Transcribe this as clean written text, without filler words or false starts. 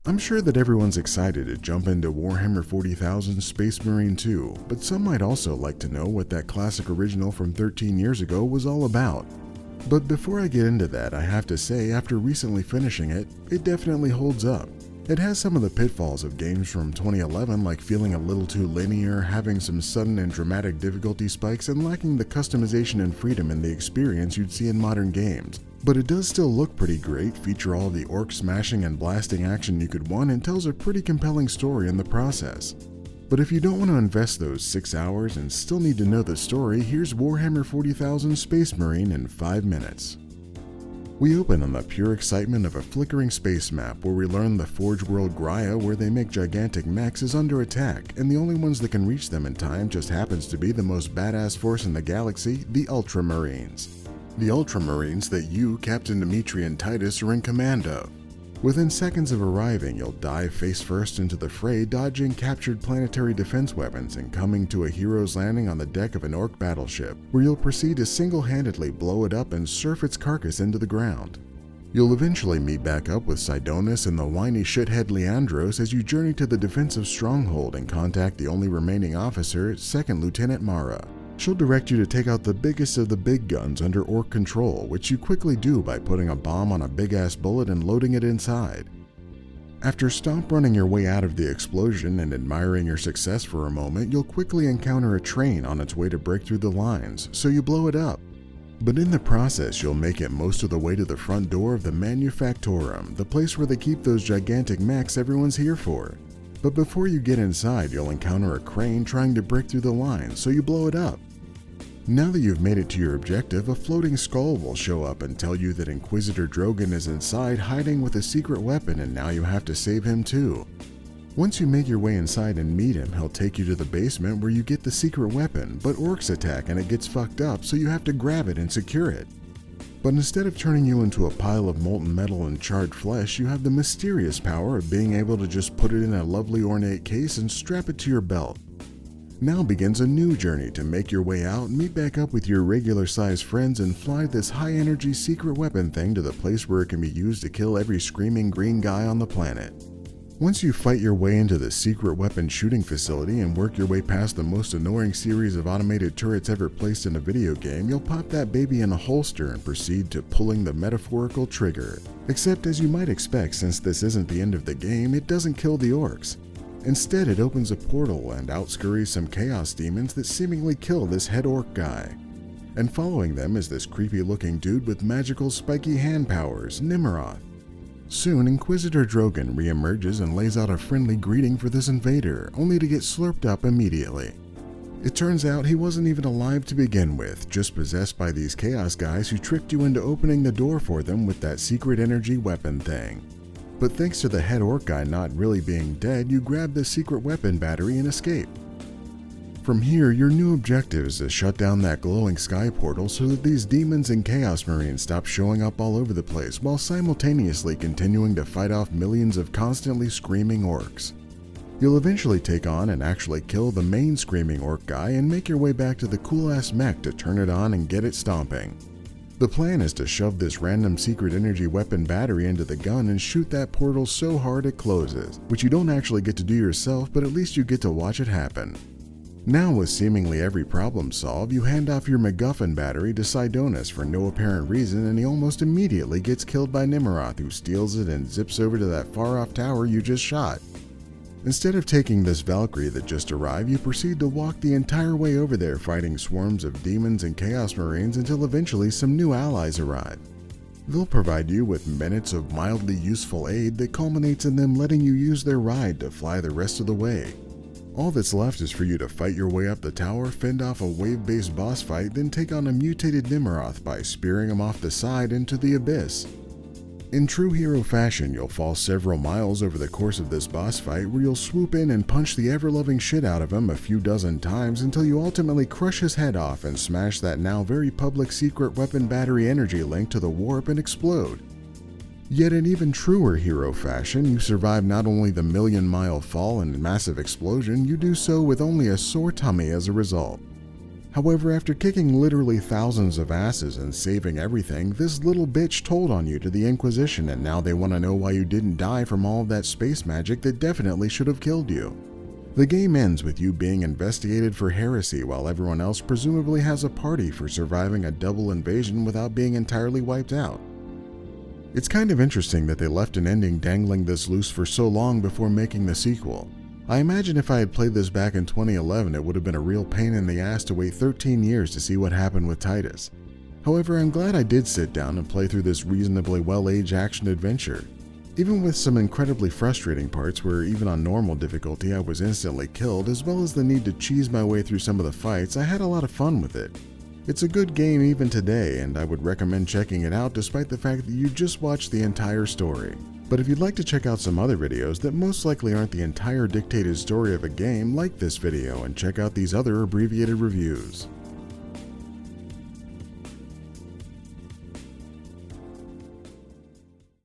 I'm sure that everyone's excited to jump into Warhammer 40,000 Space Marine 2, but some might also like to know what that classic original from 13 years ago was all about. But before I get into that, I have to say, after recently finishing it, it definitely holds up. It has some of the pitfalls of games from 2011, like feeling a little too linear, having some sudden and dramatic difficulty spikes, and lacking the customization and freedom in the experience you'd see in modern games. But it does still look pretty great, feature all the orc smashing and blasting action you could want, and tells a pretty compelling story in the process. But if you don't want to invest those 6 hours and still need to know the story, here's Warhammer 40,000 Space Marine in 5 minutes. We open on the pure excitement of a flickering space map where we learn the Forge world Graia, where they make gigantic mechs, is under attack, and the only ones that can reach them in time just happens to be the most badass force in the galaxy, the Ultramarines. The Ultramarines that you, Captain Dimitri, and Titus are in command of. Within seconds of arriving, you'll dive face first into the fray, dodging captured planetary defense weapons and coming to a hero's landing on the deck of an orc battleship, where you'll proceed to single-handedly blow it up and surf its carcass into the ground. You'll eventually meet back up with Sidonis and the whiny shithead Leandros as you journey to the defensive stronghold and contact the only remaining officer, 2nd Lieutenant Mara. She'll direct you to take out the biggest of the big guns under orc control, which you quickly do by putting a bomb on a big-ass bullet and loading it inside. After stomp running your way out of the explosion and admiring your success for a moment, you'll quickly encounter a train on its way to break through the lines, so you blow it up. But in the process, you'll make it most of the way to the front door of the Manufactorum, the place where they keep those gigantic mechs everyone's here for. But before you get inside, you'll encounter a crane trying to break through the lines, so you blow it up. Now that you've made it to your objective, a floating skull will show up and tell you that Inquisitor Drogon is inside hiding with a secret weapon, and now you have to save him too. Once you make your way inside and meet him, he'll take you to the basement where you get the secret weapon, but orcs attack and it gets fucked up, so you have to grab it and secure it. But instead of turning you into a pile of molten metal and charred flesh, you have the mysterious power of being able to just put it in a lovely ornate case and strap it to your belt. Now begins a new journey to make your way out, meet back up with your regular-sized friends, and fly this high-energy secret weapon thing to the place where it can be used to kill every screaming green guy on the planet. Once you fight your way into the secret weapon shooting facility and work your way past the most annoying series of automated turrets ever placed in a video game, you'll pop that baby in a holster and proceed to pulling the metaphorical trigger. Except, as you might expect, since this isn't the end of the game, it doesn't kill the orcs. Instead, it opens a portal and outscurries some chaos demons that seemingly kill this head orc guy. And following them is this creepy-looking dude with magical spiky hand powers, Nimroth. Soon, Inquisitor Drogon reemerges and lays out a friendly greeting for this invader, only to get slurped up immediately. It turns out he wasn't even alive to begin with, just possessed by these chaos guys who tricked you into opening the door for them with that secret energy weapon thing. But thanks to the head orc guy not really being dead, you grab the secret weapon battery and escape. From here, your new objective is to shut down that glowing sky portal so that these demons and Chaos Marines stop showing up all over the place, while simultaneously continuing to fight off millions of constantly screaming orcs. You'll eventually take on and actually kill the main screaming orc guy and make your way back to the cool-ass mech to turn it on and get it stomping. The plan is to shove this random secret energy weapon battery into the gun and shoot that portal so hard it closes, which you don't actually get to do yourself, but at least you get to watch it happen. Now, with seemingly every problem solved, you hand off your MacGuffin battery to Sidonis for no apparent reason, and he almost immediately gets killed by Nimroth, who steals it and zips over to that far-off tower you just shot. Instead of taking this Valkyrie that just arrived, you proceed to walk the entire way over there fighting swarms of demons and Chaos Marines until eventually some new allies arrive. They'll provide you with minutes of mildly useful aid that culminates in them letting you use their ride to fly the rest of the way. All that's left is for you to fight your way up the tower, fend off a wave-based boss fight, then take on a mutated Nimroth by spearing him off the side into the abyss. In true hero fashion, you'll fall several miles over the course of this boss fight, where you'll swoop in and punch the ever-loving shit out of him a few dozen times until you ultimately crush his head off and smash that now very public secret weapon battery energy link to the warp and explode. Yet in even truer hero fashion, you survive not only the million-mile fall and massive explosion, you do so with only a sore tummy as a result. However, after kicking literally thousands of asses and saving everything, this little bitch told on you to the Inquisition, and now they want to know why you didn't die from all of that space magic that definitely should have killed you. The game ends with you being investigated for heresy while everyone else presumably has a party for surviving a double invasion without being entirely wiped out. It's kind of interesting that they left an ending dangling this loose for so long before making the sequel. I imagine if I had played this back in 2011, it would have been a real pain in the ass to wait 13 years to see what happened with Titus. However, I'm glad I did sit down and play through this reasonably well-aged action adventure. Even with some incredibly frustrating parts where even on normal difficulty I was instantly killed, as well as the need to cheese my way through some of the fights, I had a lot of fun with it. It's a good game even today, and I would recommend checking it out despite the fact that you just watched the entire story. But if you'd like to check out some other videos that most likely aren't the entire dictated story of a game, like this video and check out these other abbreviated reviews.